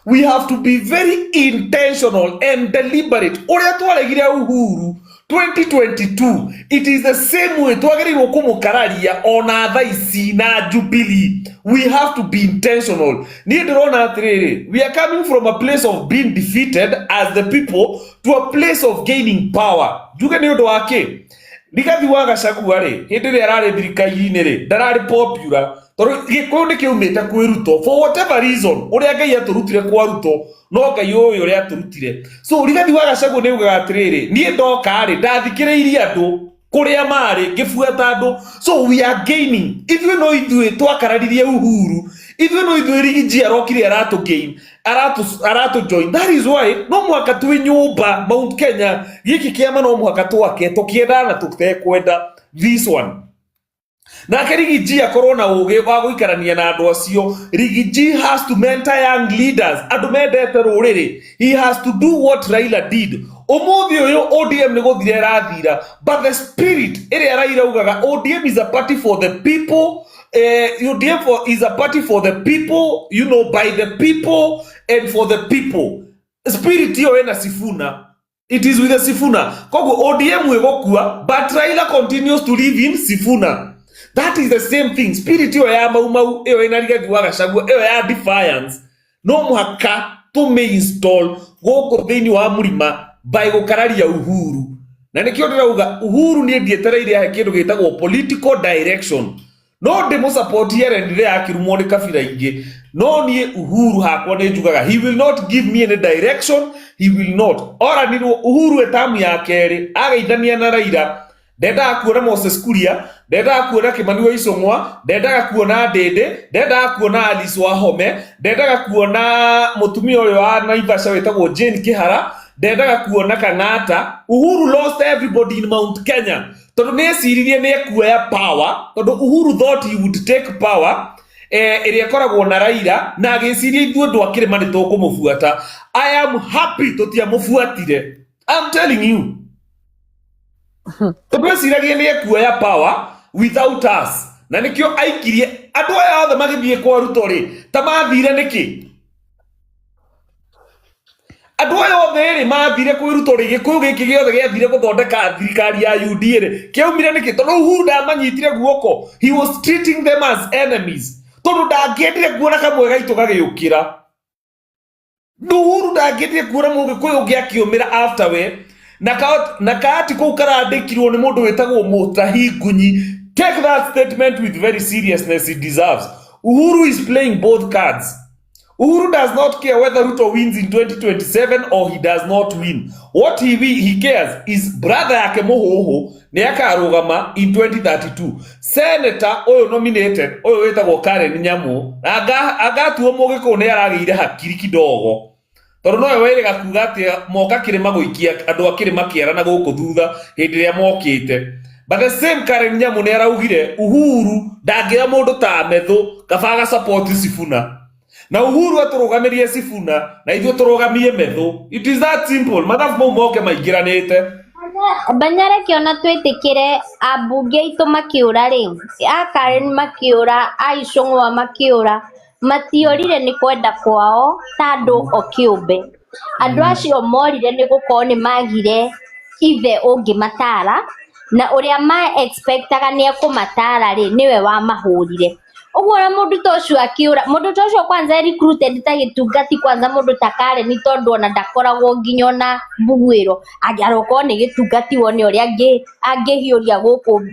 we have to be very intentional and deliberate. Uria twaregire Uhuru 2022, it is the same way twagĩrĩirwo kũmũkararia ona thaa ici na Jubilee. We have to be intentional. Niĩ ndĩrona atĩrĩrĩ, we are coming from a place of being defeated as the people to a place of gaining power. Njuge nĩ ũndũ wa kĩ? Rigathi wa Gachagua rĩ, hĩndĩ ĩrĩa ararĩ thirikari-inĩ rĩ, ndararĩ popular. Tondũ gĩkũyũ nĩ kĩumĩte kwĩ Ruto for whatever reason. Ũrĩa Ngai atũrutire kwa Ruto, no Ngai ũyũ ũrĩa atũrutire. So Rigathi wa Gachagua nĩ ugaga atĩrĩrĩ, niĩ ndoka rĩ, ndathikĩrĩirie andũ kũrĩa marĩ ngĩbuata andũ. So we are gaining. Ithuĩ no ithuĩ twakararirie Uhuru, ithuĩ no ithuĩ Rigiji arokire gain, join. That is why no mũhaka twĩ nyũmba Mount Kenya, gĩkĩ kĩama no mũhaka twake tũkĩenda na tũtekwenda this one. Nake Rigiji akorwo na ũgĩ wa gũikarania na andũ acio. Rigiji has to mentor young leaders. Andũ mendete rũrĩrĩ. He has to do what Raila did. Ũmũthĩ ũyũ ODM nĩ gũthira ĩrathira, but the spirit ĩrĩa Raila ugaga ODM is a party for the people. ODM is a party for the people, you know, by the people and for the people. Spirit hiyo ena Sifuna. It is with the Sifuna. Kogo ODM wegokua, but Raila continues to live in Sifuna. That is the same thing. Spirit hiyo ya Mau hiyo ena Rigathi wa Gachagua hiyo ya defiance. No muhaka tume-install gũkũ thĩinĩ wa mũrima by gũkararia Uhuru. Na nĩkĩo ndĩrauga Uhuru nĩ ndietereire he kĩndũ gĩtagwo political direction. No ndĩmũsupport here rĩrĩa akĩrumwo nĩ kabira ingĩ. No niĩ Uhuru hakwa nĩ njugaga he will not give me any direction. He will not. Oranirwo Uhuru etamu ya kerĩ ageithania na Raila. Ndendaga kuona Moses Kuria, ndendaga kuona Kimani wa Icũng'wa, ndendaga kuona Ndĩndĩ, ndendaga kuona Alice Wahome, ndendaga kuona mũtumia ũyũ wa Naivasha wetagwo Jane Kĩhara, ndendaga kuona Kang'ata. Uhuru lost everybody in Mount Kenya. Tondũ nĩeciririe nĩekuoya power, tondũ Uhuru thought he would take power ĩrĩa ĩkoragwo na Raila, na agĩciria ithuĩ andũ a Kĩrĩma nĩtũkũmũbuata. I am happy tũtiamũbuatire. I'm telling you. Tũmeciragia nĩekuoya power without us. Na nĩkĩo aikirie andũ aya othe magĩthiĩ kwa Ruto rĩ, ta mathire nĩkĩ? Andũ aya othe rĩ mathire kwĩ Ruto rĩ, gĩkũyũ gĩkĩ gĩothe gĩathire gũthondeka thirikari ya UDA rĩ, kĩaumire nĩkĩ? Tondũ Uhuru ndamanyitire guoko. He was treating them as enemies. Tondũ ndangĩendire kuona kamwe gaitũ gagĩũkĩra. Uhuru ndangĩendire kuona mũgĩkũyũ ũngĩ akĩũmĩra after we. Na kaati kũu karandĩkirwo nĩ mũndũ wĩtagwo Mutahi Ngunyi. Take that statement with very seriousness it deserves. Uhuru is playing both cards. Uhuru does not care whether Ruto wins in 2027 or he does not win. What he cares is brother yake Mũhũhũ nĩ akarũgama in 2032. Senator oyo nominated oyo wĩtagwo Karen Nyamu agatuo mũgĩkũyũ nĩ aragĩire hakiri kidogo. Tondũ nowe wĩrĩga kuga atĩ moka Kĩrĩma gũikia andũ a Kĩrĩma kĩara na gũkũ thutha hĩndĩ ĩrĩa mokĩte. But the same Karen Nyamu nĩ araugire Uhuru ndangĩoya mũndũ ta Methũ kaba support Sifuna. Na Uhuru atũrũgamirie Sifuna na ithuĩ tũrũgamie Methũ. It is that simple. Mathabu mau moke maingĩranĩte. Banyare kĩona twĩtĩkĩre ambunge aitũ makĩũra rĩ, a Karen makĩũra, a Icũng'wa makĩũra, matiorire nĩ kwenda kwao ta andũ o kĩũmbe. Andũ acio morire nĩ gũkorwo nĩ magire ithe ũngĩmatara, na ũrĩa ma-expectaga nĩ ekũmatara rĩ nĩwe wamahũrire. Ũguo na mũndũ ta ũcio akĩũra, mũndũ ta ũcio kwanza recruited ta gĩtungati kwanza mũndũ ta Karen tondũ ona ndakoragwo nginya ona mbuguĩro. Angĩarokorwo nĩ gĩtungati wone ũrĩa angĩhiũria gũkũ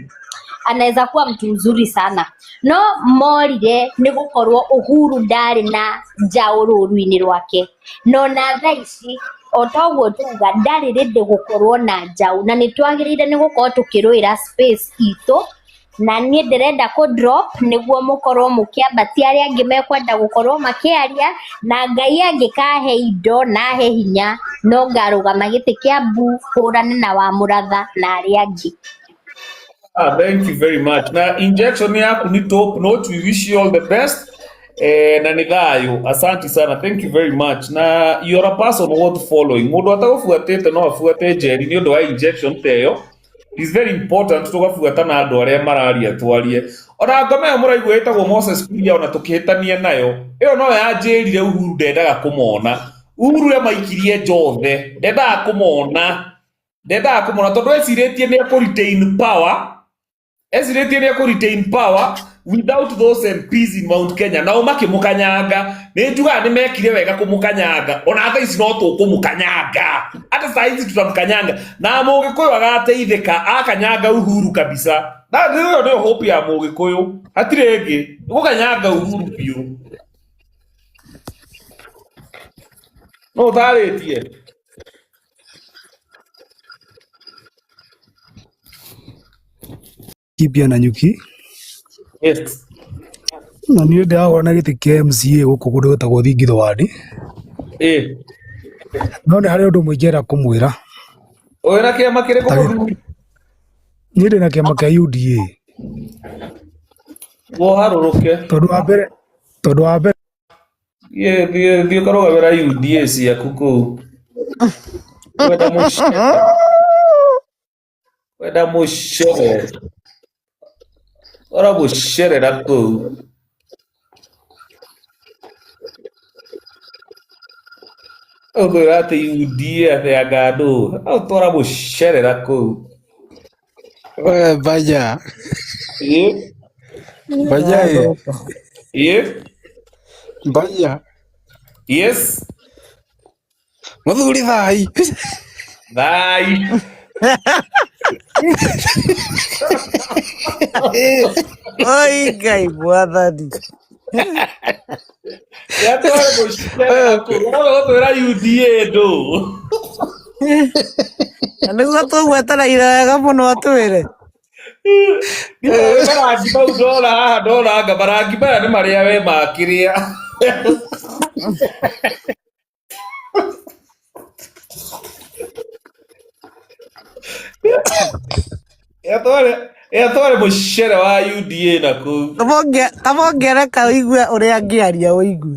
anaweza kuwa mtu mzuri sana. No morire nĩ gũkorwo Uhuru ndarĩ na njaũ rũru-inĩ rwake. No na thaa ici o ta ũguo tuga ndarĩ rĩndĩ gũkorwo na njaũ, na nĩ twagĩrĩire nĩ gũkorwo tũkĩrũĩra space itũ. Na niĩ ndĩrenda kũ drop nĩguo mũkorwo mũkĩambatia arĩa angĩ mekwenda gũkorwo makĩaria, na Ngai angĩkahe indo na he hinya no ngarũgama gĩtĩ kĩa mbu hũrane na wa Mũratha na arĩa angĩ. Thank you very much. Na injection yaku ni top note. We wish you all the best. Na nĩ thayũ. Asante sana. Thank you very much. Na you're a person worth following. Mũndũ atagũbuatĩte no abuate Njeri nĩ ũndũ wa injection teyo. It's very important tugabuata na andũ arĩa mararia twarie. ona ngome yo mũraigua ĩtagwo Moses Kuria ona tũkĩhĩtania nayo ĩyo no yanjĩrire Uhuru ndendaga kũmona Uhuru amaikirie njothe ndendaga kũmona tondũ ecirĩtie nĩ ekũretain power without those MPs in Mount Kenya nao makĩmũkanyanga nĩ njugaga nĩ mekire wega kũmũkanyanga ona thaa ici no tũkũmũkanyanga hata saa ici tutamkanyanga na Mũgĩkũyũ agateithĩka akanyanga Uhuru kabisa ĩyo nĩyo hope ya Mũgĩkũyũ hatirĩ ĩngĩ gũkanyanga Uhuru biũ no ũtarĩtie Kibia na Nyuki yes na niĩ ndĩragũra na gĩtĩ kĩa MCA gũkũ kũndũ gwĩtagwo Thingitho ward no nĩ harĩ ũndũ mũingĩ ngĩenda kũmwĩra ũyũ na kĩama kĩrĩkũ niĩ ndĩ na kĩama kĩa UDA woharũrũke tondũ wa mbere thiĩ ũkarũgamĩra UDA ciaku kũu wenda mũcere ora mũcerera kũu ũkwĩra atĩ UDA atheanga andũ au twara mũcerera kũu Vaya. Vaya. Yes. Mũthuri thai. Oi, Ngai mwathani. Twara mũcerera kũu ũkwĩra UDA ndũ Nĩguo tũgwetereire wega mũno atwĩre. marangi mau ndona haha ndona anga marangi maya nĩ marĩa we makĩrĩa tware mũcere wa UDA na kũu Tabongereka ũigue ũrĩa angĩaria ũigue.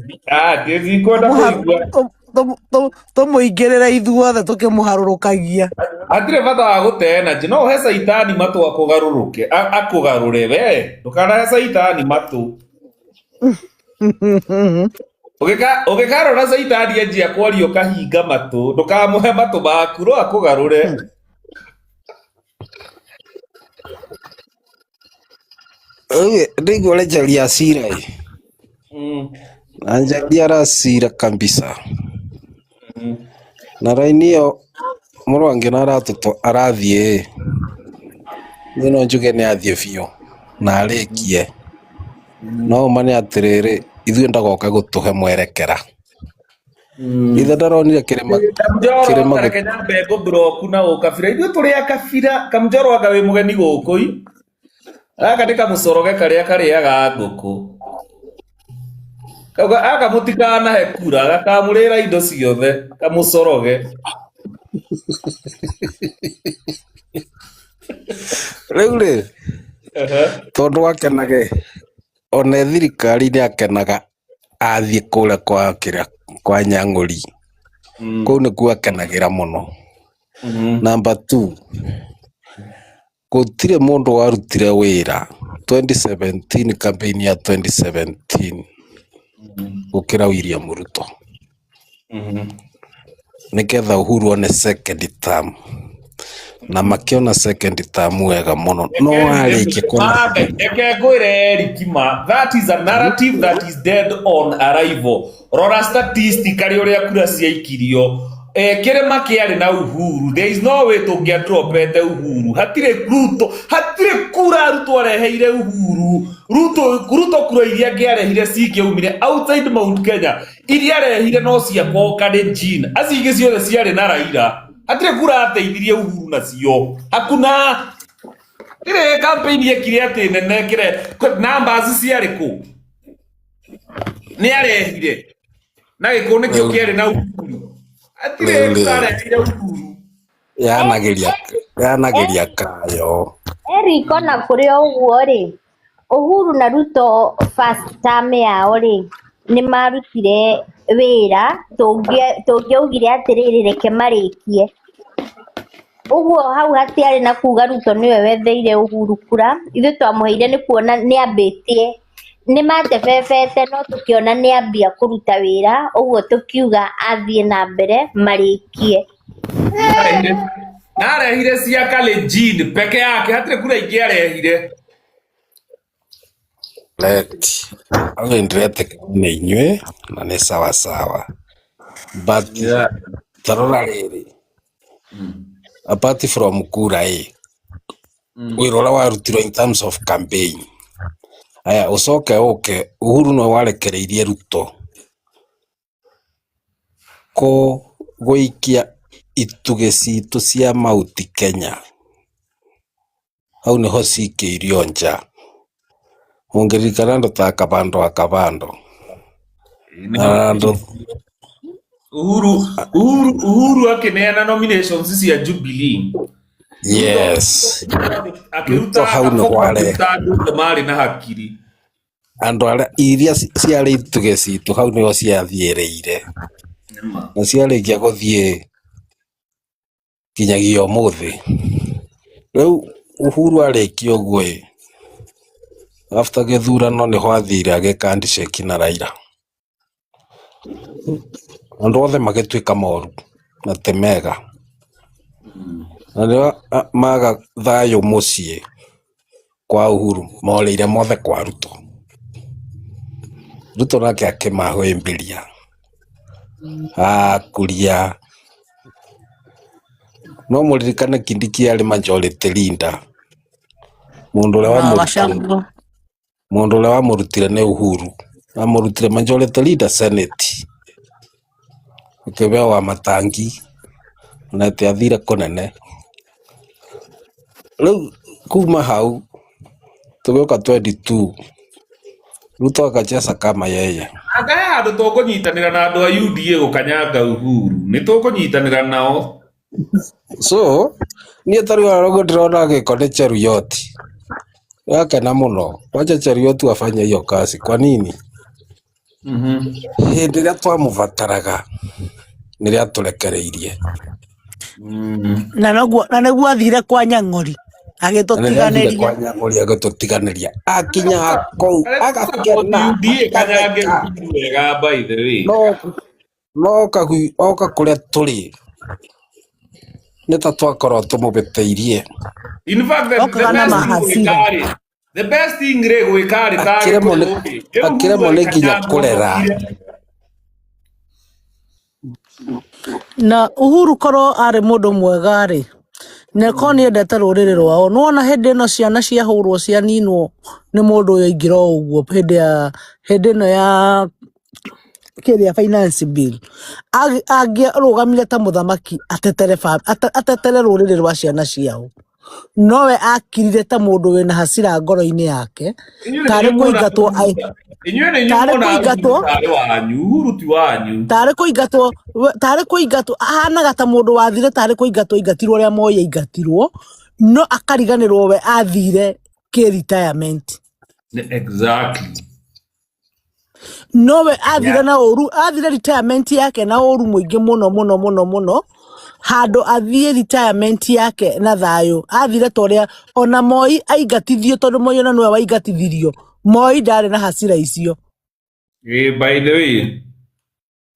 Ndikwenda kũigua Tũmũingĩrĩre ithuothe tũkĩmũharũrũkagia. hatirĩ bata wa gũteana nji no ũhe caitani matũ akũgarũre we ndũkanahe caitani matũ ũgĩkarora caitani enjia kwaria ũkahinga matũ ndũkamũhe matũ maku no akũgarũre Ndĩigua ũrenjaria cira na njaria aracira kabisa na raini ĩyo Mũrwangi na arathiĩ niĩ no njuge nĩ athiĩ biũ na arĩkie no ma nĩ atĩrĩrĩ ithuĩ ndagoka gũtũhe mwerekera ithe ndaronire kĩrĩma Kamjoro nyambe ngũbroku na ũkabira ithuĩ tũrĩ akabira Kamjoro anga wĩ mũgeni gũkũ gaka nĩ kamũcoroge karĩa karĩaga ngũkũ aka mũtikanahe kura gakamũrĩra indo ciothe kamũcoroge rĩu rĩ tondũ akenage ona thirikari nĩ akenaga athiĩ kũrĩa kwa Nyang'ũri kũu nĩkuo akenagĩra mũno. Number 2 gũtirĩ mũndũ warutire wĩra 2017 campaign ya 2017 gũkĩra William Ruto nĩgetha Uhuru one second term na makĩona second term wega mũno no arĩkia kũna eke ngwĩre Erikima that is a narrative that is dead on arrival rora statistic arĩ ũrĩa kura ciaikirio kĩrĩma kĩarĩ na Uhuru there is no way tũngĩadropete Uhuru hatirĩ kura Ruto areheire Uhuru Ruto kura iria angĩarehire cingĩaumire outside Mount Kenya iria arehire no ciakwo Kalenjin acio ingĩ ciothe ciarĩ na Raila hatirĩ kura ateithirie Uhuru nacio hakuna ĩrĩ campaign yekire atĩ nene kire numbers ciarĩ kũ nĩ arehire na gĩkũ nĩkĩo kĩarĩ na Uhuru hatirĩ kura arehire Uhuru yanagĩria kayo Eric ona kũrĩ ũguo rĩ Uhuru na Ruto first term yao rĩ nĩ marutire wĩra tũngĩaugire atĩrĩrĩ reke marĩkie Uguo hau hatiarĩ na kuga Ruto nĩwe wetheire Uhuru kura, ithuĩ twamũheire nĩ kuona nĩambĩtie nĩmatebebete no tũkĩona nĩambia kũruta wĩra, ũguo tũkiuga athiĩ na mbere marĩkie. Na arehire cia Kalenjin peke yake, hatirĩ kura ingĩ arehire. Nĩ inyuĩ na nĩ sawa sawa, but tarora rĩrĩ, apart from kura wĩra ũrĩa warutirwo in terms of campaign, aya ũcoke Uhuru no warekereirie Ruto gũikia itugĩ citũ cia Mount Kenya, hau nĩho cikĩirio nja. Mũngĩririkana andũ ta Kabando Uhuru akĩneana nominations cia Jubilee. Yes, akĩruta hau nĩ hware andũ marĩ na hakiri, andũ arĩa iria ciarĩ itugĩ citũ hau nĩho ciathiĩrĩire na ciarĩkia gũthiĩ kinyagia ũmũthĩ. Rĩu Uhuru arĩkia ũguo after gĩthurano nĩho athire agĩkandisheki na Raila, andũ othe magĩtuĩka moru na ti mega, na rĩo maga thayũ mũciĩ kwa Uhuru morĩire mothe kwa Ruto nake akĩmahũĩmbĩria akuria. No mũririkane Kindiki arĩ majority leader, mũndũ ũrĩa wamũrutire nĩ Uhuru, amũrutire majority leader Senate, ũkĩbeo wa Matangi na ati athire kũnene. Rĩu kuma hau tũgĩũka 22 Ruto akacheza kama yeye. Agaya andũ tũkũnyitanĩra na andũ a UDA gũkanyanga Uhuru, nĩ tũkũnyitanĩra nao. So niĩ tarĩ warogũ ndĩrona gĩko nĩ Cheruiyot yakena mũno, wacha Cheruiyot afanye hiyo kazi. Kwa nini? Hĩndĩ ĩrĩa twamũbataraga nĩrĩa tũrekereirie, na nĩguo athire kwa Nyang'ori agĩtũtiganĩria, akinya kũu agakena no oka kũrĩa tũrĩ nĩ ta twakorwo tũmũbĩtĩirie. In fact, the best thing gwĩka akĩremwo nĩ nginya kũrera. Na Uhuru korwo arĩ mũndũ mwega rĩ, neko nĩendete rũrĩrĩ rwao. Nĩwona hĩndĩ ĩno ciana ciahũrwo cianinwo nĩ mũndũ ũyũ aingĩra ũguo hĩndĩ ĩno ya kĩrĩa finance bill, angĩrũgamire ta mũthamaki atetere rũrĩrĩ rwa ciana ciao, nowe akirire ta mũndũ wĩna hasira ngoro-inĩ yake, tarĩ kũingatwo ahanaga ta mũndũ wathire tarĩ kũingatwo aingatirwo ũrĩa Moi aingatirwo, no akariganĩrwo we athire kĩ-retirement. Exactly. Nowe athire na ũru, athire retirement yake na ũru mũingĩ mũno, handũ athiĩ retirement yake na thayũ, athire torĩa ona Moi aingatithio, tondũ Moi ona nĩwe waingatithirio. Moi ndarĩ na hasira icio. By the way,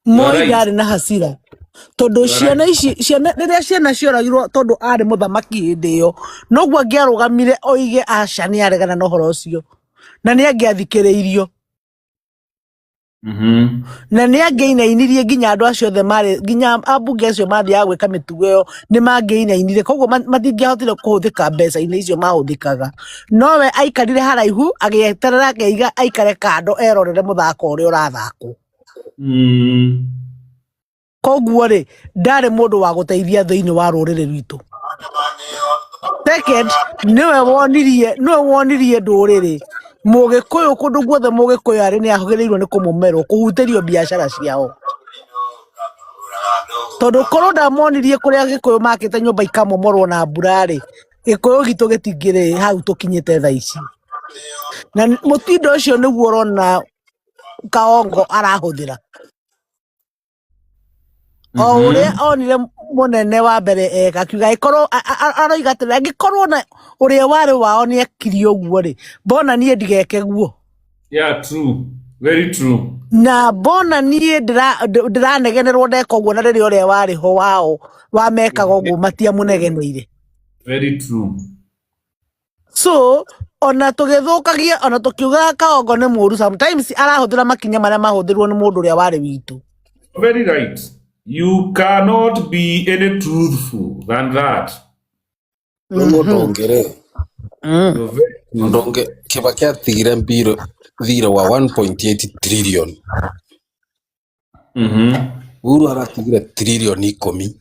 Moi ndarĩ na hasira, tondũ rĩrĩa ciana cioragirwo tondũ arĩ mũthamaki hĩndĩ ĩyo, noguo angĩarũgamire oige aca nĩaregana na ũhoro ũcio na nĩangĩathikĩrĩirio. Na nĩangĩinainirie nginya andũ acio othe marĩ, nginya ambunge acio mathiaga gwĩka mĩtugo ĩyo nĩmangĩinainire, koguo matingĩahotire kũhũthĩka mbeca-inĩ icio mahũthĩkaga. Nowe aikarire haraihu agĩeterera akeiga aikare kando erorere mũthako ũrĩa ũrathakwo. Koguo rĩ, ndarĩ mũndũ wa gũteithia thĩinĩ wa rũrĩrĩ rwitũ. Second, nĩwe wonirie ndũrĩrĩ Mũgĩkũyũ kũndũ guothe Mũgĩkũyũ arĩ nĩagĩrĩirwo nĩ kũmũmerwo, kũhutĩrio biacara ciao. Tondũ korwo ndamonirie kũrĩa Gĩkũyũ makĩte nyũmba ikamomorwo na mbura rĩ, Gĩkũyũ gitũ gĩtingĩrĩ hau tũkinyĩte thaa ici. Na mũtindo ũcio nĩguo ũrona Kaongo arahũthĩra. o uria onire munene wa mbere eka kiuga ikorwo aroiga atĩ angĩkorwo na uria warĩ wao nĩ ekiri ũguo rĩ mbona niĩ ndigeke guo. Yeah, true. Very true. Na mbona niĩ ndĩranegenerwo ndeka ũguo na rĩrĩa ũrĩa warĩ ho wao wamekaga ũguo matiamũnegeneire. Very true. So ona tũgĩthũkagia ona tũkiuga Kaongo nĩ mũru sometimes arahũthĩra makinya marĩa mahũthĩrwo nĩ mũndũ ũrĩa warĩ witũ. Very right. You cannot be any truthful than that. Ndongere Kibaki atigire thirĩ wa 1.8 trillion. Uhuru aratigire trillion 10.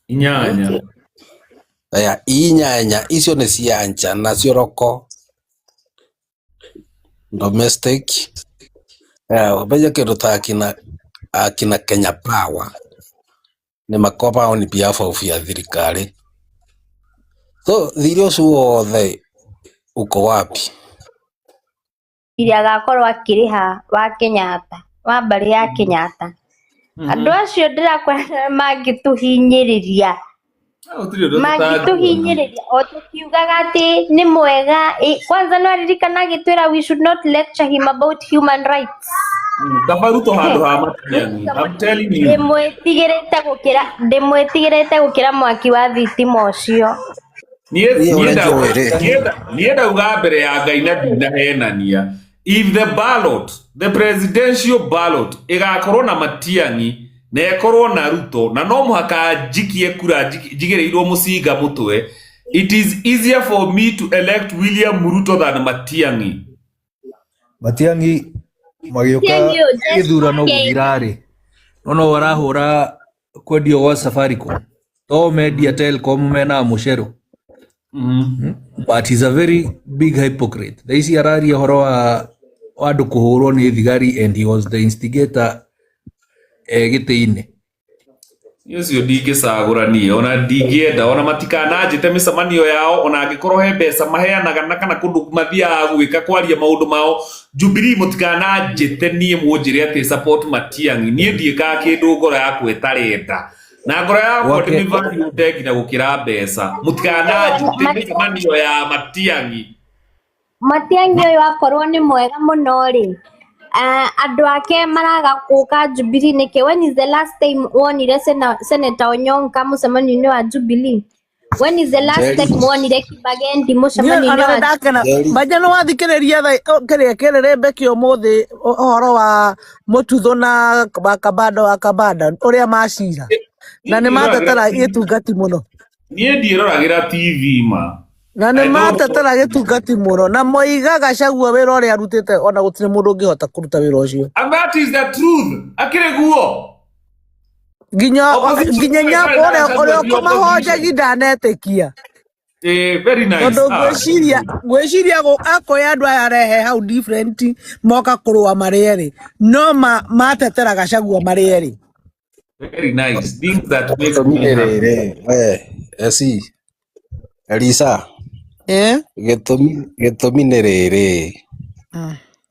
Inyanya. Aya inyanya icio nĩ cianja nacio roko domestic. Beja kĩndũ ta akina Kenya Power nĩ makopa on behalf of ya thirikari. So thirĩ ũcio wothe uko wapi? Iria agakorwo akĩrĩha wa Kenyatta wa mbarĩ ya Kenyatta. Andũ acio ndĩrakwenda mangĩtũhinyĩrĩria o tũkiugaga atĩ nĩ mwega. Kwanza no aririkana agĩtwĩra we should not lecture him about human rights. Kabaruto handũ ha Matiang'i. I'm telling you. Ndĩmwĩtigĩrĩte gũkĩra mwaki wa thitima ũcio. Niĩ ndauga mbere ya Ngai na ndinahenania. If the presidential ballot ĩgakorwo na Matiang'i na ĩkorwo na Ruto na no mũhaka njikie kura njigĩrĩirwo mũcinga mũtwe, it is easier for me to elect William Ruto than Matiang'i. Matiang'i magĩũka gĩthurano gũthirarĩ no warahũra kwendio gwa Safaricom to media Telcom mena mũcero. But he's a very big hypocrite. Thaici araria horo wa andũ kũhũrwo nĩ thigari and he was the instigator gĩtĩ-inĩ. Ũcio ndingĩcagũrania ona ndingĩenda ona matikananjĩte mĩcemanio yao ona angĩkorwo he mbeca maheanaga na kana kũndũ mathiaga gwĩka kwaria maũndũ mao. Jubilee mũtikananjĩte niĩ mũnjĩre atĩ support Matiang'i. Niĩ ndiĩkaga kĩndũ ngoro yakwa ĩtarenda na ngoro yakwa ndĩmĩvalue nginya gũkĩra mbeca. Mũtikananjĩte mĩcemanio ya Matiang'i. Matiang'i ũyũ akorwo nĩ mwega mũno rĩ, andũ ake maraga gũka Jubilee nĩkĩ? When is the last time wonire Senator Onyonka mũcemanio-inĩ wa Jubilee? When is the last time wonire Kibagendi mũcemanio-inĩ wa Jubilee? Banja no wathikĩrĩria kĩrĩa kĩrĩrĩmbe kĩ ũmũthĩ ũhoro wa Mũtutho na Kabanda ũrĩa macira na nĩ matetera gĩtungati mũno. Niĩ ndiĩroragĩra TV ma. Na nĩ matetera gĩtungati mũno na moiga Gachagua wĩra ũrĩa arutĩte ona gũtirĩ mũndũ ũngĩhota kũruta wĩra ũcio. And that is the truth. Akĩrĩ guo. Nginya ũrĩa ũkũmahonjagi ndanetĩkia. Very nice. Tondũ ngwĩciria akoya andũ aya arehe hau different moka kũrũa marĩ erĩ no matetera Gachagua marĩ erĩ. Very nice. Things that make me happy. Elisa. Gĩtũmi nĩ rĩrĩ.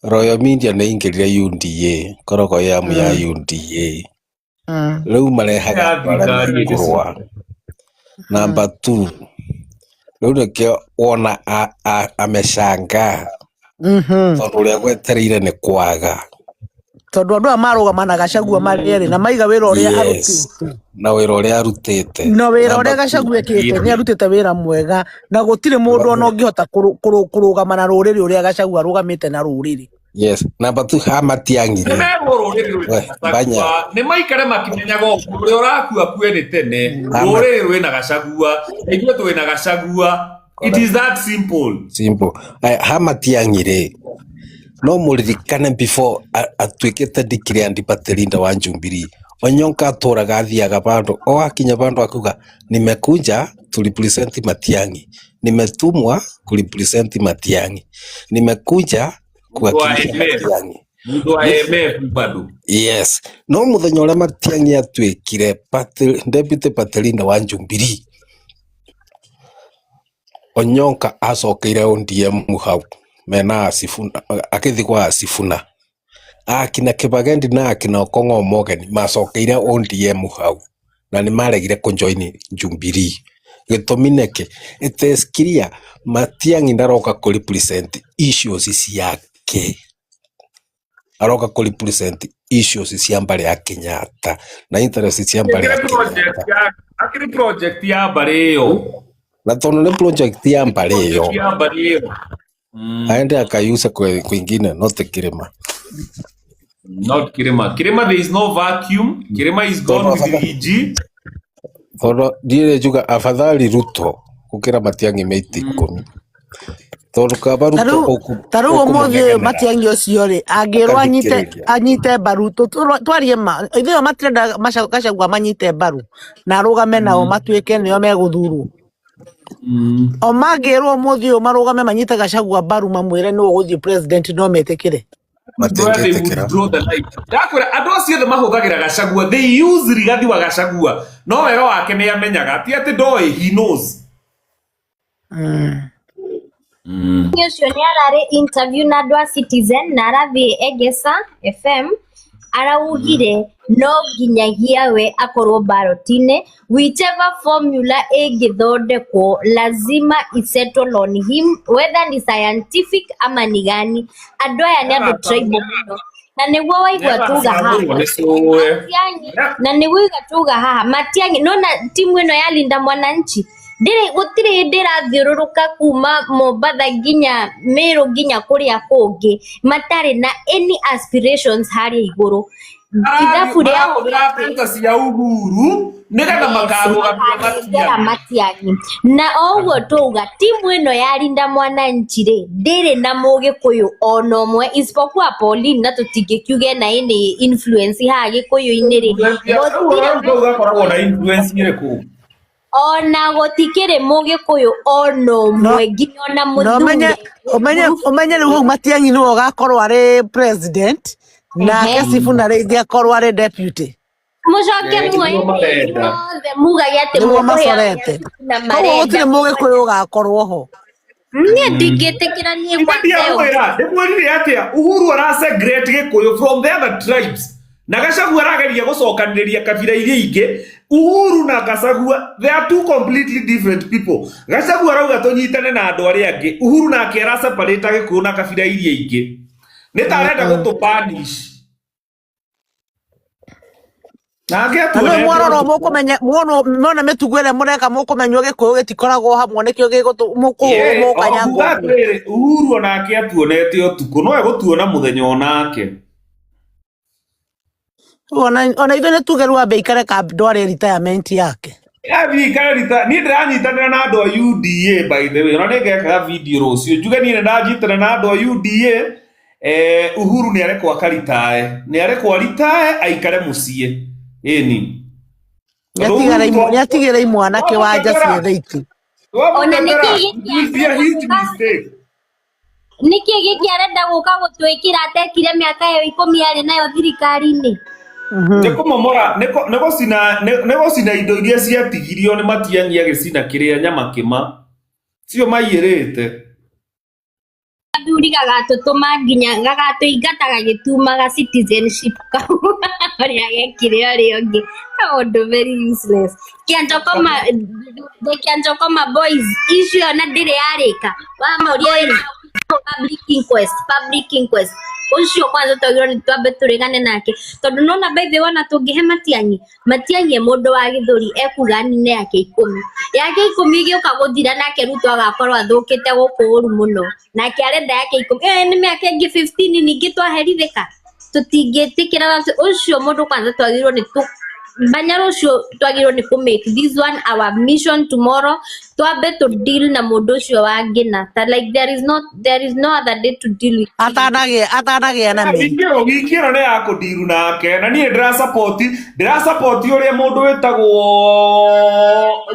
Royal Media nĩ ingĩrire UDA koroko ya UDA. Rĩu marehaga kũrũa. Number 2. Rĩu nĩkĩo wona amecanga. Tondũ ũrĩa gwetereire nĩ kwaga. Tondũ andũ marũgama na Gachagua marĩ erĩ na maiga wĩra ũrĩa arutĩte. Na wĩra ũrĩa arutĩte. No wĩra ũrĩa Gachagua ekĩte nĩ arutĩte wĩra mwega na gũtirĩ mũndũ ona ũngĩhota kũrũgama na rũrĩrĩ ũrĩa Gachagua arũgamĩte na rũrĩrĩ. Yes, number 2 ha Matiang'i. Nĩ maikare makimenyaga ũrĩa ũrakua kwene tene rũrĩrĩ rwĩna Gachagua ithuĩ twĩna Gachagua. It is that simple. Ha Matiang'i rĩ no mũririkane before atuĩkĩte declared party leader wa Jubilee. Onyonka atũraga athiaga bandu akinya bandu akuga nimekuja to represent Matiang'i, nimetumwa ku represent Matiang'i, nimekuja kuwakilisha Matiang'i. Mundu wa IMF bado. Yes, no muthenya ũrĩa Matiang'i atuĩkire deputy party leader wa Jubilee, Onyonka acokeire ODM hau mena Sifuna, akĩthi kwa Sifuna akina Kibagendi na akina Okongo Omogeni macokeire ODM hau na nĩ maregire kũjoin Jubilee. Gĩtũmi nĩkĩ? It is clear Matiang'i ndaroka kũ represent issues ciake, aroka kũ represent issues cia mbari ya Kenyatta na interest cia mbari ya Kenyatta. Akiri project ya mbari iyo, na tondũ nĩ project ya mbari iyo aende akaiusa kwingine, not Kirima. Not Kirima. Kirima, there is no vacuum. Kirima is gone with EG. Tondũ ndiĩrĩ njuga afadhali Ruto gũkĩra Matiang'i maiti 10. Tondũ kaba Ruto tarĩu ũmũthĩ Matiang'i ũcio rĩ angĩrwo anyite mbaru twarie ma ithuĩ matirenda Gachagua manyite mbaru na arũgame nao matuĩke nĩo megũthurwo. O mangĩrwo ũmũthĩ ũyũ marũgame manyite Gachagua mbaru mamwĩre nĩwe ũgũthiĩ president no metĩkĩre. Ndakwĩra andũ acio othe mahũthagĩra Gachagua, they use Rigathi wa Gachagua, no wero wake nĩ amenyaga ti atĩ ndoĩ, he knows. Ũcio nĩ ararĩ interview na andũ a Citizen na arathiĩ Egesa FM araugire no nginyagia we akorwo ballot-inĩ, whichever formula ĩngĩthondekwo lazima isettle on him, whether ni scientific ama ni gani. Andũ aya nĩ andũ tribal mũno na nĩguo waigua tuga haha na nĩguo waigua tuga haha Matiang'i nona timu ĩno ya Linda Mwananchi gũtirĩ hĩndĩ ĩrathiũrũrũka kuma Mombatha nginya Meru nginya kũrĩa kũngĩ matarĩ na any aspirations harĩa igũrũ. Ithabu rĩa pesa cia Uhuru nĩgetha makarũgamia Matiang'i na oguo tuga timu ĩno ya Linda Mwananchi rĩ ndĩrĩ na mũgĩkũyũ ona ũmwe isipokuwa Pauline na tũtingĩkiuge na ĩnĩ influence haha gĩkũyũ-inĩ rĩ gũkoragwo na influence ĩrĩkũ ona gũtikĩrĩ mũgĩkũyũ ona ũmwe nginya ona mũthuri. Ũmenye rĩu hau Matiang'i nĩwe ũgakorwo arĩ president nake Sifuna rĩngĩ akorwo arĩ deputy. Mũcoke muothe mugage atĩ mũmacorete koguo gũtirĩ mũgĩkũyũ ũgakorwo ho. Niĩ ndingĩtĩkĩra niĩ ndĩmwĩrire atĩa Uhuru arasegregate gĩkũyũ from the other tribes na Gachagua arageria gũcokanĩrĩria kabira iria ingĩ. Uhuru na Gachagua, they are two completely different people. Gachagua arauga tũnyitane na andũ arĩa angĩ, Uhuru nake araseparate gĩkũyũ na kabira iria ingĩ. Nĩ ta arenda gũtũpanish. Mwarora mũkũmenya muona mĩtugo ĩrĩa mũreka mũkũmenywo gĩkũyũ gĩtikoragwo hamwe nĩkĩo gĩgũtũmũkanya. Uhuru onake atuonete ũtukũ, no egũtuona mũthenya onake. Ona ithuĩ nĩ tuge rĩu ambe ikare kando arĩ retirement yake. Niĩ ndĩranyitanĩra na andũ a UDA by the way, ona nĩngekaga video rũciũ njuge niĩ nĩndanyitanĩra na andũ a UDA. Uhuru nĩarekwo aritae aikare mũciĩ. Ĩni nĩatigĩre imwanake wa nja ciothe itu. Ona nĩkĩ gĩkĩ arenda gũka gũtwĩkĩra atekire mĩaka ĩyo 10 arĩ nayo thirikari-inĩ. Nĩkũmomora nĩgũcina indo iria ciatigirio nĩ Matiang'i agĩcina kĩrĩa nyama kĩma cio maiyĩrĩte. Gathuri gagatũtũma nginya gagatũingata gagĩtumaga citizenship kau ũrĩa gekire ũrĩa ũngĩ kaũndũ very useless. Kĩanjokoma boys icio na ndĩrĩ yarĩka wamauria public inquest ucio kwanza twagĩrĩirwo nĩ twambe tũregane nake tondũ nona by the way ona tũngĩhe Matiang'i mũndũ wa gĩthũri ekuga nine yake 10 ĩgĩũka gũthira nake Ruto agakorwo athũkĩte gũkũ ũru mũno nake arenda yake 10 nĩ mĩaka ĩngĩ 15 ningĩ twaherithĩka tũtingĩtĩkĩra ũcio mũndũ kwanza twagĩrĩirwo nĩ Banyaro ũcio twagĩrĩirwo nĩ make this one our mission tomorrow twambe to deal na mũndũ ũcio wa ngina like there is no other day to deal with atanagĩa na gĩkĩro nĩ ya kũdiru nake na niĩ ndĩra support ũrĩa mũndũ wĩtagwo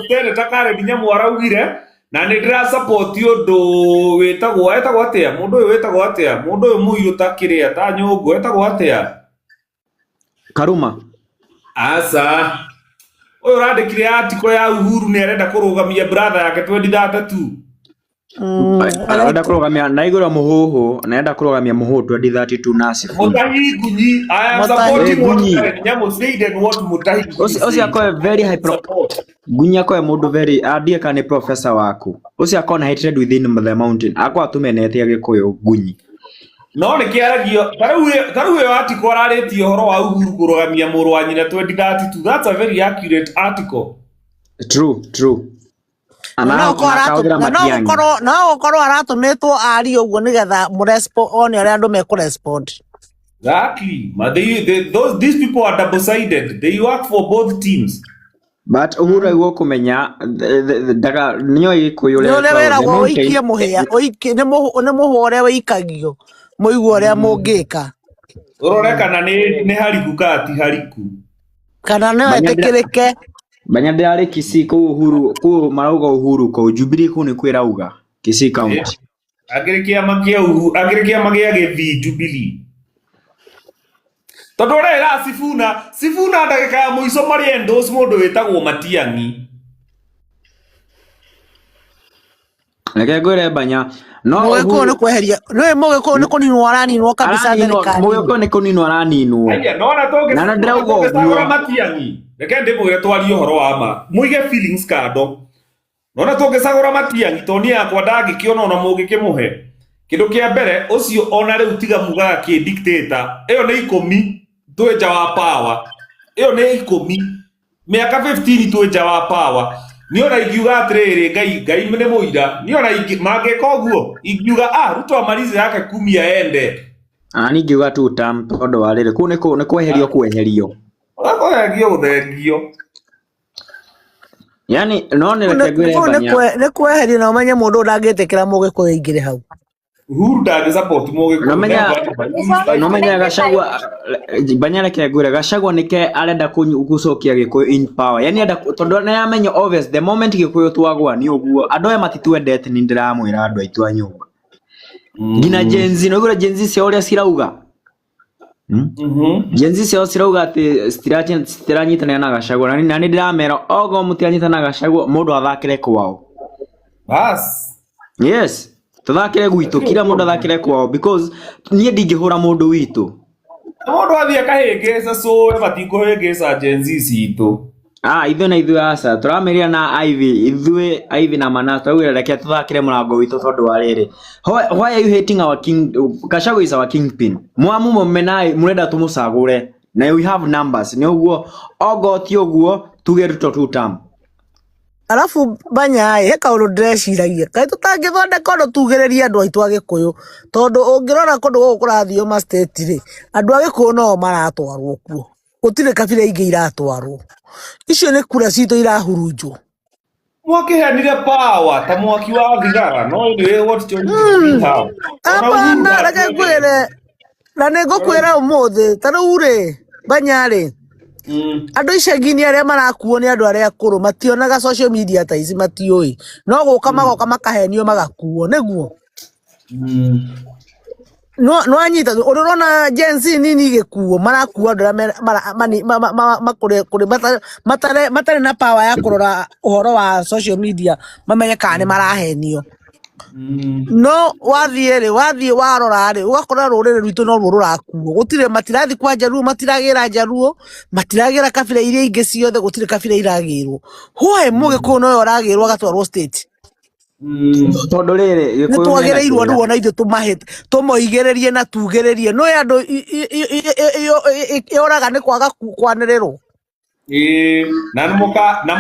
Senator Karen Nyamu araugire na nĩ ndĩra support ũndũ wĩtagwo atĩa mũndũ ũyũ wĩtagwo atĩa mũndũ ũyũ mũirũ ta kĩrĩa ta nyũngũ wĩtagwo atĩa Karuma. Asa ũyũ ũrandĩkire article ya Uhuru nĩ arenda kũrũgamia brother yake 2032. Arenda kurugamia na igura muhuhu, naenda kurugamia muhuhu 2032 nasi. Mutahi Gunyi, I am supporting what Nyamu said and what Mutahi Gunyi. Osi akoe very high Gunyi akoe mundu very adie kane professor waku. Osi akona hated within the mountain. Akwa atumenete agikuyu Gunyi. No nä kä aragio tarä u ä yo article ararä tie å horo wa Uhuru kå rogamia må rå wa nyina 2032. That's a very accurate article. True. No gukorwo aratumĩtwo ari ũguo nĩgetha one ũrĩa andũ mekũrespond. Exactly. These people are double-sided. They work for both teams. But Uhuru iguo kumenya daga nyo ikuyu le wĩra wa ũikie mũhĩa nĩ mũhũ ũrĩa wĩikagio mũigua ũrĩa mũngĩka ũrorekana nĩ hariku kati hariku kana no etĩkĩrĩke. Banyade ale Kisii ko Uhuru ko marauga Uhuru ko Jubilee ko ni kwirauga Kisii County agirikia magia gĩthii Jubilee tondu rera Sifuna ndagĩka ya mũico marĩ endorse mũndũ wĩtagwo Matiang'i. Reke ngwĩre Banya no Mũgĩkũyũ nĩ kweheria Mũgĩkũyũ nĩ kũninwo araninwo kabisa thirikari. Mũgĩkũyũ nĩ kũninwo araninwo na ndĩrauga ũguo Matiang'i. Reke ndĩmwĩre twarie ũhoro wa ma mũige feelings kando. Nona tũngĩcagũra Matiang'i to niĩ yakwa ndangĩkĩona ona mũngĩkĩmũhe kĩndũ kĩa mbere ũcio ona rĩu tiga mugaga kĩ dictator ĩyo nĩ ikũmi twĩ nja wa power ĩyo nĩ ikũmi mĩaka 15 twĩ nja wa power niona ingiuga atĩrĩrĩ ngai nĩ mũira niona mangĩka ũguo ingiuga Ruto amalize yake 10 aende ani ngiuga tu tam tondũ wa rĩrĩ kũ nĩ kweherio gũthengio. Yani no nĩ reke ngwĩre Banya nĩ kweherio na ũmenye mũndũ ndangĩtĩkĩra Mũgĩkũyũ aingĩre hau. Uhuru ndangĩ support Mũgĩkũyũ no menya Gachagua Banya reke ngwĩre Gachagua nĩke arenda gũcokia Gĩkũyũ in power yani tondũ nĩ amenya obvious the moment Gĩkũyũ twagwa ni ũguo andũ aya matitwendete ni ndiramwĩra andũ aitũ a nyũmba ngina Gen Z no gũra Gen Z cia ũrĩa cirauga Gen Z cia cirauga atĩ citiranyitana na Gachagua na nĩ ndiramera ogo mũtianyitana na Gachagua mũndũ athakĩre kwao bas yes tuthakĩre gwitũ kila mũndũ athakĩre kwao because niĩ ndingĩhũra mũndũ witũ mũndũ athiĩ akahĩngĩca cũĩ matikũhĩngĩca Gen Z citũ ithuĩ na ithuĩ aca tũrameria na Ivy na Manase twaugire reke tũthakĩre mũrango witũ tondũ wa rĩrĩ why are you hating our king? Gachagua is our kingpin mũmenai mũrenda tũmũcagũre na we have numbers nĩ ũguo ogo ti ũguo tuge Ruto 2 term. Alafu Banya he kaũndũ ndĩreciragia kaĩ tũtangĩthondeka ũndũ tugĩrĩrie andũ aitũ a Gĩkũyũ tondũ ũngĩrora kũndũ gũkũ kũrathio ma state rĩ andũ a Gĩkũyũ no maratwarwo kuo gũtirĩ kabira ingĩ iratwarwo icio nĩ kura citũ irahurunjwo mwakiheanire power ta mwaki wa thigara no nĩ what you have apana reke ngwĩre na nĩ ngũkwĩra ũmũthĩ ta rĩu rĩ Banya rĩ andũ icagi-inĩ arĩa marakuo nĩ andũ arĩa akũrũ mationaga social media ta ici matiũĩ no gũka magoka makahenio magakuo nĩguo no anyita ũrona Gen Z nini gĩkuo marakuo andũ arĩa matarĩ na power ya kũrora ũhoro wa social media mamenye kana nĩ marahenio no wathiĩ warora rĩ ũgakora rũrĩrĩ rwitũ no ruo rũrakuo gũtirĩ matirathi kwa Jaruo matiragĩra Jaruo matiragĩra kabira iria ingĩ ciothe gũtirĩ kabira iragĩrwo hoye Mũgĩkũyũ no ũragĩrwo agatwarwo state tondũ rĩrĩ nĩ twagĩrĩirwo andũ ona ithuĩ tũmahĩte tũmoigĩrĩrie na tugĩrĩrie no andũ yoraga nĩ kwaga kwanĩrĩrwo na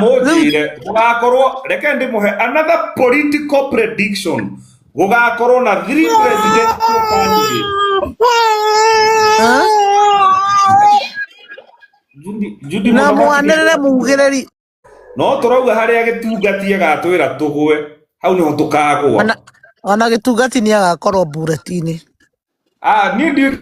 mũnjĩre gũgakorwo reke ndĩmũhe another political prediction gũgakorwo na 3 presidential candidates na mwanĩrĩre mugĩrĩri no tũrauga harĩa gĩtungatie gatwĩra tũgwe hau nĩho tũkagwa ona gĩtungati nĩ agakorwo bureti-inĩ niĩ ndiũĩ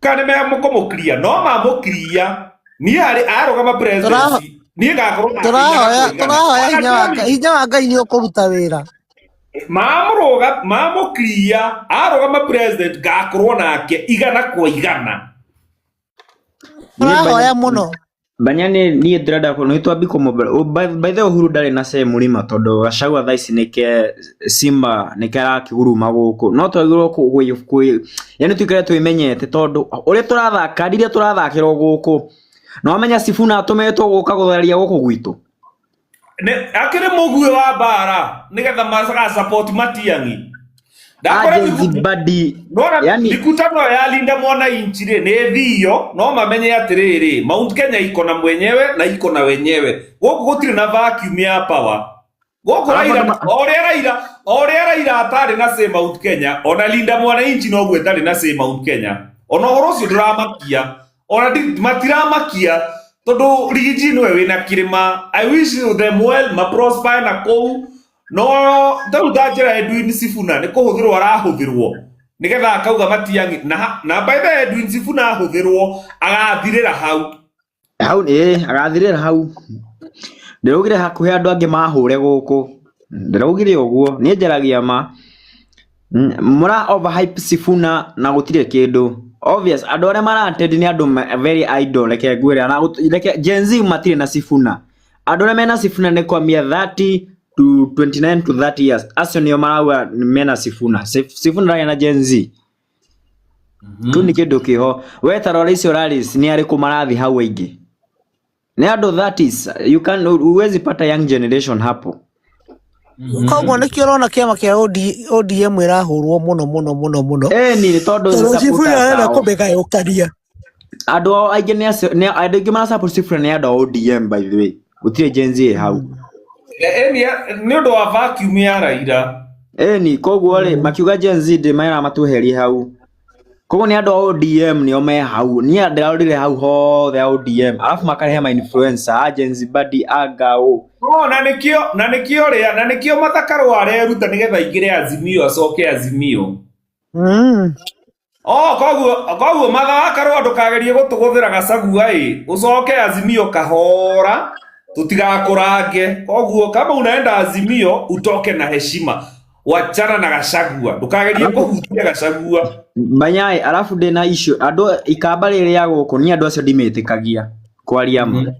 kana nĩmekũmũkiria no mamũkiria niĩ arũgama presidency niĩ ngakorwo tũrahoya hinya wa Ngai nĩ ũkũruta wĩra mamũkiria arũgama president ngakorwo nake 100 kwa 100 tũrahoya mũno Banyane niä ndärenda nä twambi by the Uhuru ndarä na ce må rima tondå Gachagua thaa ici nä Simba nä ke arakä guruma gå kå no twagä yani tå ikare twä menyete tondå å rä a tå rathaka rä tå rathakä rwo gå kå no amenya Sifuna atå metwo gå ka gå tharia gå kå gwitå akä rä må guä wa mbara nä getha macaga support Matiang'i mikutano ya Linda Mwananchi nä thio no mamenye atiriri Mount Kenya iko na mwenyewe na iko na wenyewe goku gutire na vacuum ya power goku Raila oria Raila atari na se Mount Kenya ona Linda Mwananchi no gwetari na se Mount Kenya ona horo cio ndiramakia ona matiramakia tondu Rigiji nwe wina kirima. I wish them well ma prosper na kou no ndau ndajira Edwin Sifuna ni kuhuthirwo arahuthirwo nigetha akauga Matiang'i na by the Edwin Sifuna ahuthirwo agathirira hau agathirira hau ndiraugire hakuhe andu angi mahure guku ndiraugire uguo ni njaragia ma mura overhype Sifuna na gutire kindu obvious andu aria marated ni andu very idol reke ngwira na reke Gen Z matire na Sifuna andu aria mena Sifuna ni kwamia 30 to 29 to 30 years acio nio maraua mena Sifuna na Gen Z tu ni kindu kiho we tarora icio rallies ni ari kumarathi hau ingi ni andu 30s you can uwezi pata young generation hapo koguo nikio rona kiama kia ODM irahurwo muno ni tondu Sifuna arenda kubegayukaria andu aingi ni andu aingi mara support Sifuna ni andu ODM by the way gutire Gen Z hau ni undu wa vacuum ya Raila ni koguo ri makiuga Gen Z de maira matuherie hau koguo ni andu ODM ni ome hau ni andu hau hothe ODM alafu makarehe ma influencer Gen Z badi agao na nikio mathakarwo areruta nigetha ingire Azimio acoke Azimio koguo mathakarwo ndukagerie gutuguthira Gachagua ucoke Azimio kahora tutigakurange koguo kama unaenda Azimio utoke na heshima wachana na Gachagua ndukagerie kuhutia Gachagua Banyai alafu de na issue andu ikamba riri ya guku ni andu acio ndimetikagia kwaria ma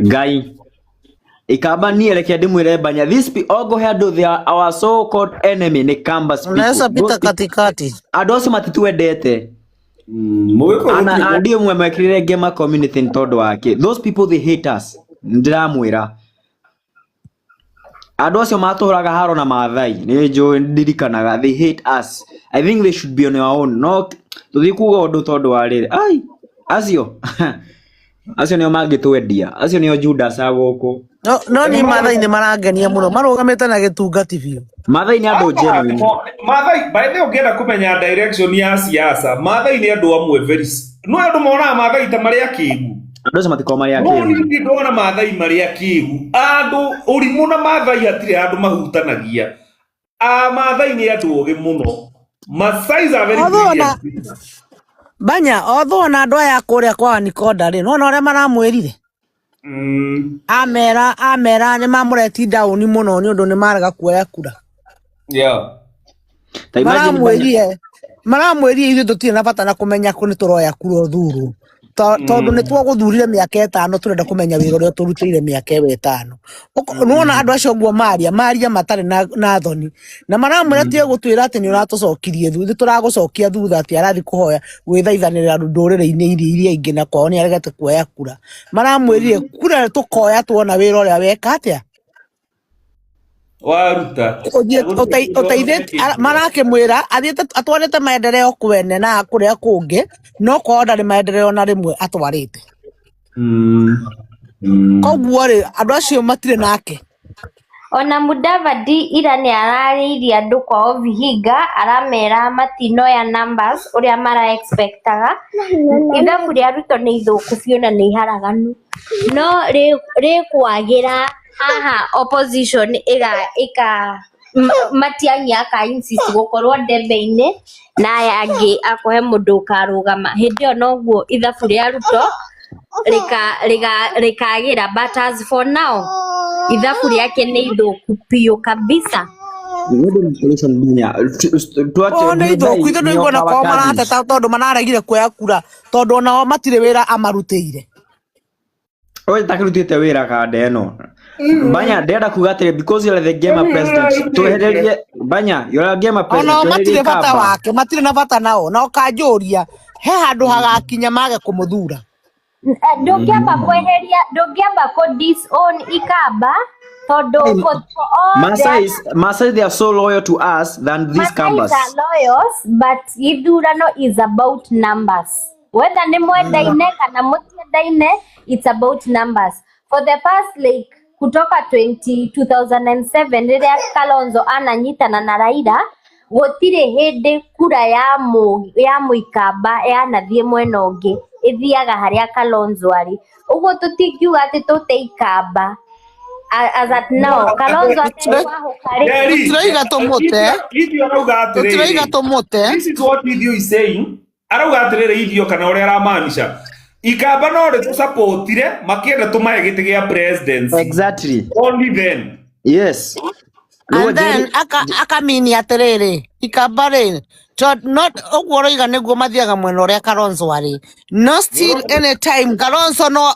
ngai ikamba ni reke ndimwire Banya this ogo handu they are our so called enemy ni Kamba speak unaweza pita katikati andu acio matituendete ana ndio mwe mekirire Gema community ntondo wake those people they hate us ndiramwira andu acio matuhuraga haro na Maathai ni njo ndirikanaga they hate us. I think they should be on their own no tuthikuga undu tondu wa riri acio nio mangitwendia acio nio Judas aguku no ni Maathai ni marangenia muno marugamite na gitungati biu Maathai ni andu genuine Maathai by the ungienda kumenya direction ya siasa Maathai ni andu amwe very no andu mona Maathai ta maria kigu andu acio matiko maria kigu no ni ndona Maathai maria kigu andu urimu na Maathai atire andu mahutanagia Maathai ni andu oge muno Masai are very brilliant Banya othona andu aya kuria kwa Nikonda ri no ore maramwirire amera ni mamureti down muno ni undu ni maraga kuoya kura maramwirire ithu tutire na bata na kumenya ku ni turoya kura thuru tondu ni twaguthurire miaka 5 turenda kumenya wira uria turutire miaka 5 nuona andu acio guo maria matari na thoni na maramwira tie gutwira ati ni uratucokirie thutha turagucokia thutha ati arathi kuhoya gwithaithanira ndurire-ini iria ingi na kwao ni aregete kuoya kura maramwirire kura tukoya tuona wira uria weka atia waruta uteithite marake mwira athiete atwarite maendeleo kwene na kuria kungi no kwao ndari maendeleo na rimwe atwarite koguo ri andu acio matire nake ona Mudavadi ira ni arariirie andu kwao Vihiga aramera matinoya numbers uria mara expectaga ithabu ria Ruto ni ithuku biu na ni haraganu no ri kwagira haha opposition ika Matiang'i aka insist gukorwo ndebe-ini na yangi akohe mundu ukarugama hindi yo noguo ithabu ria Ruto rikagira but as for now ithabu riake ni ithuku piu kabisa ithuku ithu niguo na kwao marateta tondu manaregire kuoya kura tondu onao matire wira amarutĩire Oye takurutite wira kande eno. Banya ndenda kuga atiri because you're the gamer president. Twehererie Banya, you're a gamer president. Ona matire bata wake, matire na bata nao. Na ukanjuria he handu hagakinya mage kumuthura. Ndungiamba kweheria ko disown Ikaba todo for all Masai they are so loyal to us than these Kambas. Masai are loyal, but Ithurano is about numbers. Whether ni mwendaine kana mutiendaine, it's about numbers. For the past like kutoka 2007 riria Kalonzo ananyitana na Raila, gutire hindi kura ya Muikamba yanathie mwena ungi ithiaga haria Kalonzo ari. Uguo tutingiuga ati tute Ikamba. As at now, Kalonzo tutiraiga tumute. This is what video is saying. Arauga atirire Idio kana uria aramanisha. Ikamba no re supportire makienda tumaye giti gia presidency. Exactly. Only then. Yes. And then akamini atiriri Ikamba ri not oguo roiga niguo mathiaga mwena uria Kalonzo ari. No still anytime Kalonzo no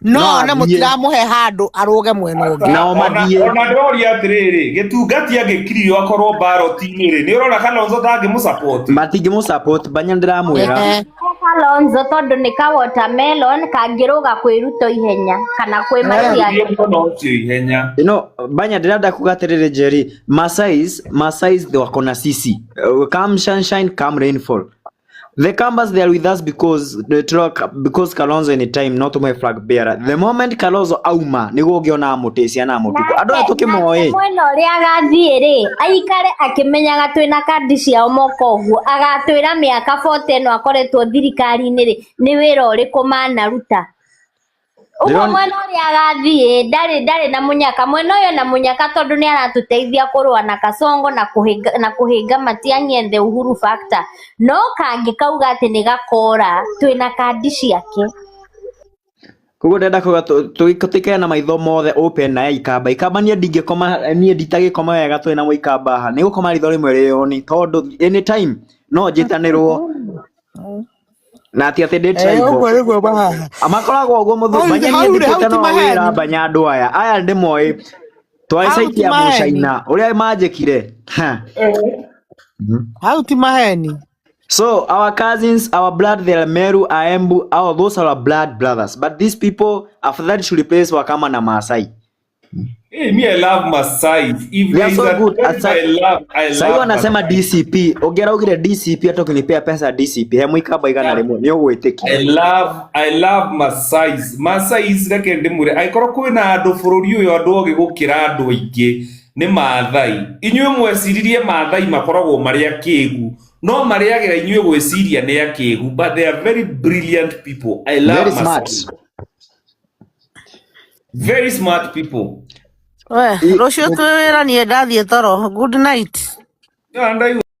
na mutiramuhe handu aruge mwena ungi na omathie ona ndoria atiriri gitungati agikirio akorwo baroti-ini ri ni urona Kalonzo tangi mu support matingi mu support Banya ndiramwira Kalonzo tondu ni ka watermelon kangiruga kwiruto ihenya kana kwi macia ihenya Banya ndirenda kuga atiriri Jerry Masais they wako na sisi come sunshine come rainfall. The Kambas they are with us because Kalonzo anytime not my flag bearer. The moment Kalonzo auma niguo ngiona amutecia na amutuko. Andu atuke moe. Mwena uria agathie ri aikare akimenyaga twina kandi ciao moko uguo agatwira miaka 40 no akoretwo thirikari-ini ri ni wira uriku manaruta. Uguo mwena uria agathie ndari na munyaka mwena uyo na munyaka tondu ni aratuteithia kurua na Kasongo na kuhinga Matiang'i and the Uhuru factor. No kangi kauga ati ni gakora twina kandi ciake. Koguo ndenda kuga tuikaya na maitho mothe open na Ikamba nie ndingikoma nie nditagikoma wega twina Muikamba ha ni gukoma ritho rimwe rioni tondu anytime no njitanirwo na ati ndi tribal amakoragwo uguo muthu Banya nie ndikite no wira Banya andu aya ndi moi twaicaitia mucaina uria manjikire how ti maheni. So our cousins, our blood, they are Meru, Aembu, those are our blood brothers. But these people, after that, should replace Wakama na Maasai. Hey, me, I love Maasai. If they are so good. I love Sasa wanasema DCP. Ogera ugire DCP ato kunipea pesa DCP. Hemu Ikamba igana remo. Niyo gweteki. I love Maasai. Maasai reke ndimure. Aikoro kwina andu bururi uyu andu ogi gukira andu aingi ni Maathai. Inyuĩ mweciririe Maathai makoragwo maria kigu. No mariagira inyuĩ gwiciria ni akigu, but they are very brilliant people. I love very smart. Very smart people. Rucio twira ni ndathie toro. Good night. Yeah, and